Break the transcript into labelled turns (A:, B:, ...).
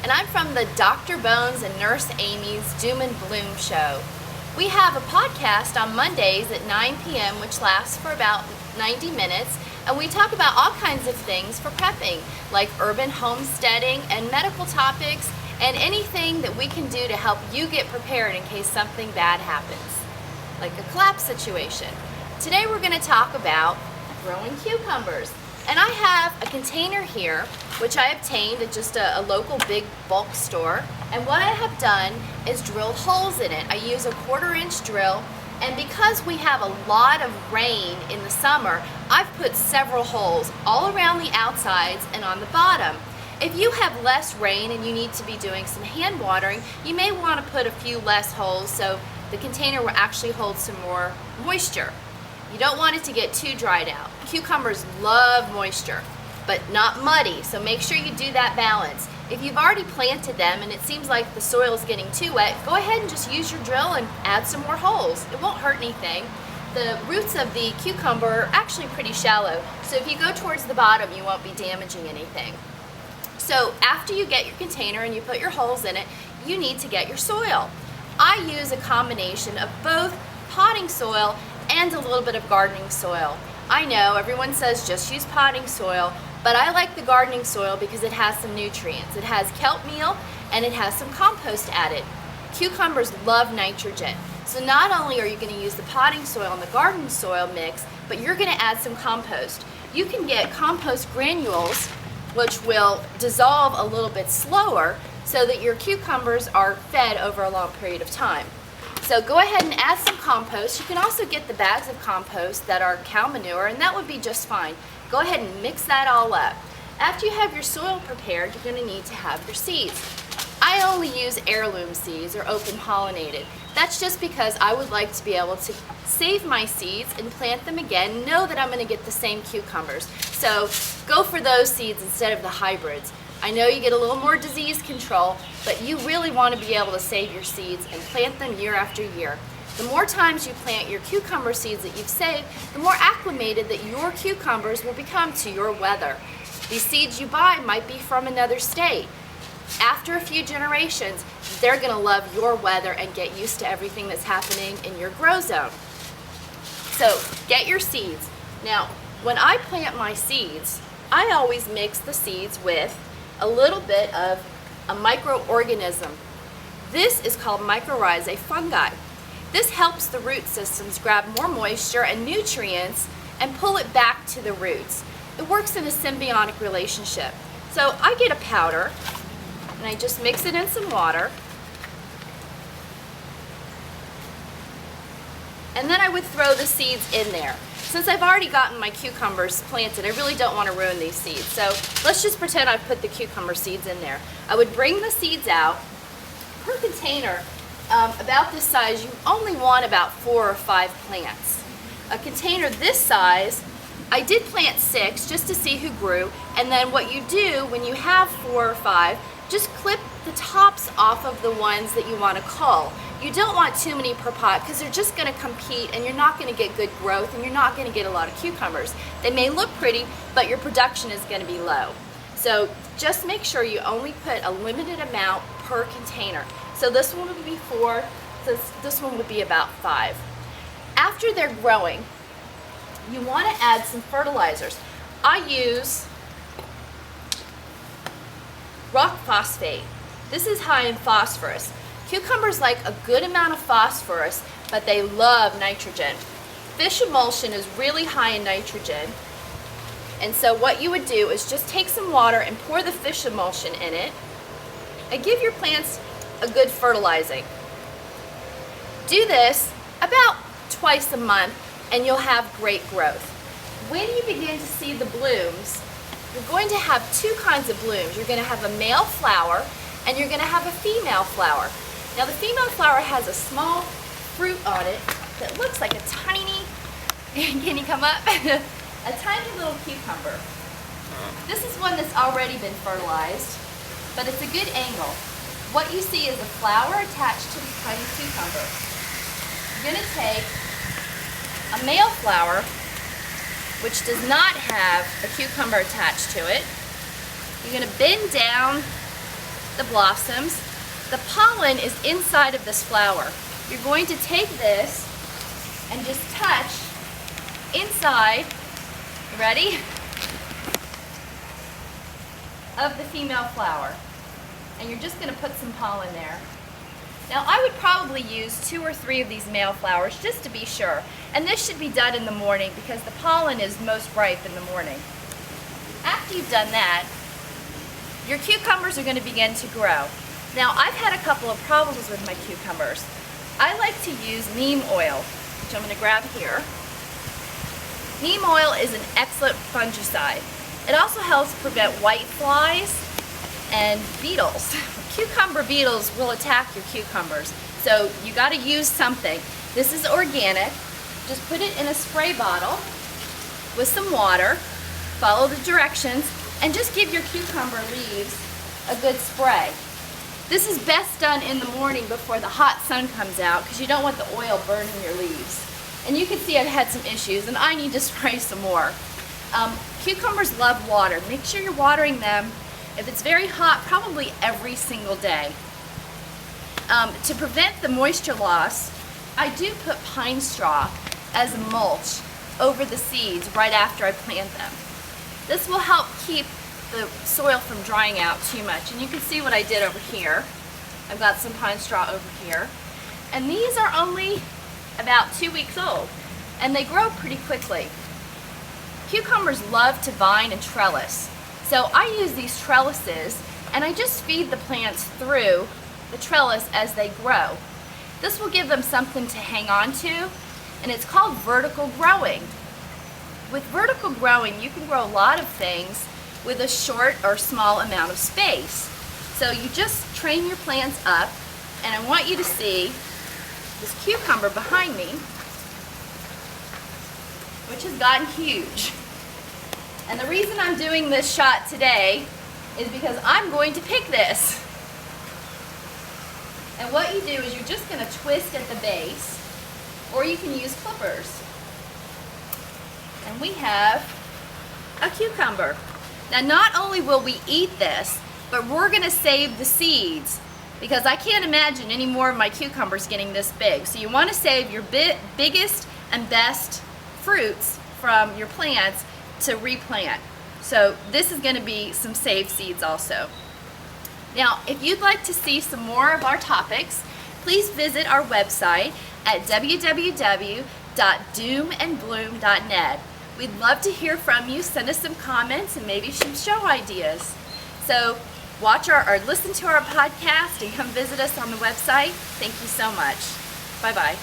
A: and I'm from the Dr. Bones and Nurse Amy's Doom and Bloom show. We have a podcast on Mondays at 9 p.m. which lasts for about 90 minutes, and we talk about all kinds of things for prepping, like urban homesteading and medical topics, and anything that we can do to help you get prepared in case something bad happens, like a collapse situation. Today we're going to talk about growing cucumbers. And I have a container here, which I obtained at just a local big bulk store. And what I have done is drilled holes in it. I use a 1/4-inch drill, and because we have a lot of rain in the summer, I've put several holes all around the outsides and on the bottom. If you have less rain and you need to be doing some hand watering, you may want to put a few less holes so the container will actually hold some more moisture. You don't want it to get too dried out. Cucumbers love moisture, but not muddy, so make sure you do that balance. If you've already planted them and it seems like the soil is getting too wet, go ahead and just use your drill and add some more holes. It won't hurt anything. The roots of the cucumber are actually pretty shallow, so if you go towards the bottom, you won't be damaging anything. So after you get your container and you put your holes in it, you need to get your soil. I use a combination of both potting soil and a little bit of gardening soil. I know everyone says just use potting soil, but I like the gardening soil because it has some nutrients. It has kelp meal and it has some compost added. Cucumbers love nitrogen, so not only are you going to use the potting soil and the garden soil mix, but you're going to add some compost. You can get compost granules, which will dissolve a little bit slower so that your cucumbers are fed over a long period of time. So go ahead and add some compost. You can also get the bags of compost that are cow manure, and that would be just fine. Go ahead and mix that all up. After you have your soil prepared, you're going to need to have your seeds. I only use heirloom seeds or open pollinated. That's just because I would like to be able to save my seeds and plant them again and know that I'm going to get the same cucumbers. So go for those seeds instead of the hybrids. I know you get a little more disease control, but you really want to be able to save your seeds and plant them year after year. The more times you plant your cucumber seeds that you've saved, the more acclimated that your cucumbers will become to your weather. These seeds you buy might be from another state. After a few generations, they're going to love your weather and get used to everything that's happening in your grow zone. So get your seeds. Now, when I plant my seeds, I always mix the seeds with a little bit of a microorganism. This is called mycorrhizae fungi. This helps the root systems grab more moisture and nutrients and pull it back to the roots. It works in a symbiotic relationship. So I get a powder and I just mix it in some water, and then I would throw the seeds in there. Since I've already gotten my cucumbers planted, I really don't want to ruin these seeds. So let's just pretend I've put the cucumber seeds in there. I would bring the seeds out. Per container, about this size, you only want about 4 or 5 plants. A container this size, I did plant 6 just to see who grew, and then what you do when you have 4 or 5, just clip the tops off of the ones that you want to cull. You don't want too many per pot because they're just going to compete and you're not going to get good growth and you're not going to get a lot of cucumbers. They may look pretty, but your production is going to be low. So just make sure you only put a limited amount per container. So this one would be 4, so this one would be about 5. After they're growing, you want to add some fertilizers. I use rock phosphate. This is high in phosphorus. Cucumbers like a good amount of phosphorus, but they love nitrogen. Fish emulsion is really high in nitrogen, and so what you would do is just take some water and pour the fish emulsion in it and give your plants a good fertilizing. Do this about twice a month and you'll have great growth. When you begin to see the blooms, you're going to have 2 kinds of blooms. You're going to have a male flower and you're going to have a female flower. Now the female flower has a small fruit on it that looks like a tiny, can you come up? A tiny little cucumber. This is one that's already been fertilized, but it's a good angle. What you see is a flower attached to the tiny cucumber. You're going to take a male flower, which does not have a cucumber attached to it. You're going to bend down the blossoms. The pollen is inside of this flower. You're going to take this and just touch inside, ready, of the female flower. And you're just going to put some pollen there. Now I would probably use 2 or 3 of these male flowers just to be sure. And this should be done in the morning because the pollen is most ripe in the morning. After you've done that, your cucumbers are going to begin to grow. Now I've had a couple of problems with my cucumbers. I like to use neem oil, which I'm going to grab here. Neem oil is an excellent fungicide. It also helps prevent white flies and beetles. Cucumber beetles will attack your cucumbers, so you got to use something. This is organic. Just put it in a spray bottle with some water, follow the directions, and just give your cucumber leaves a good spray. This is best done in the morning before the hot sun comes out because you don't want the oil burning your leaves. And you can see I've had some issues and I need to spray some more. Cucumbers love water. Make sure you're watering them. If it's very hot, probably every single day. To prevent the moisture loss, I do put pine straw as a mulch over the seeds right after I plant them. This will help keep the soil from drying out too much. And you can see what I did over here. I've got some pine straw over here. And these are only about 2 weeks old. And they grow pretty quickly. Cucumbers love to vine and trellis. So I use these trellises and I just feed the plants through the trellis as they grow. This will give them something to hang on to, and it's called vertical growing. With vertical growing, you can grow a lot of things with a short or small amount of space. So you just train your plants up, and I want you to see this cucumber behind me, which has gotten huge. And the reason I'm doing this shot today is because I'm going to pick this. And what you do is you're just going to twist at the base, or you can use clippers. And we have a cucumber. Now not only will we eat this, but we're going to save the seeds because I can't imagine any more of my cucumbers getting this big. So you want to save your biggest and best fruits from your plants to replant. So this is going to be some saved seeds also. Now if you'd like to see some more of our topics, please visit our website at www.doomandbloom.net. We'd love to hear from you. Send us some comments and maybe some show ideas. So watch or listen to our podcast and come visit us on the website. Thank you so much. Bye-bye.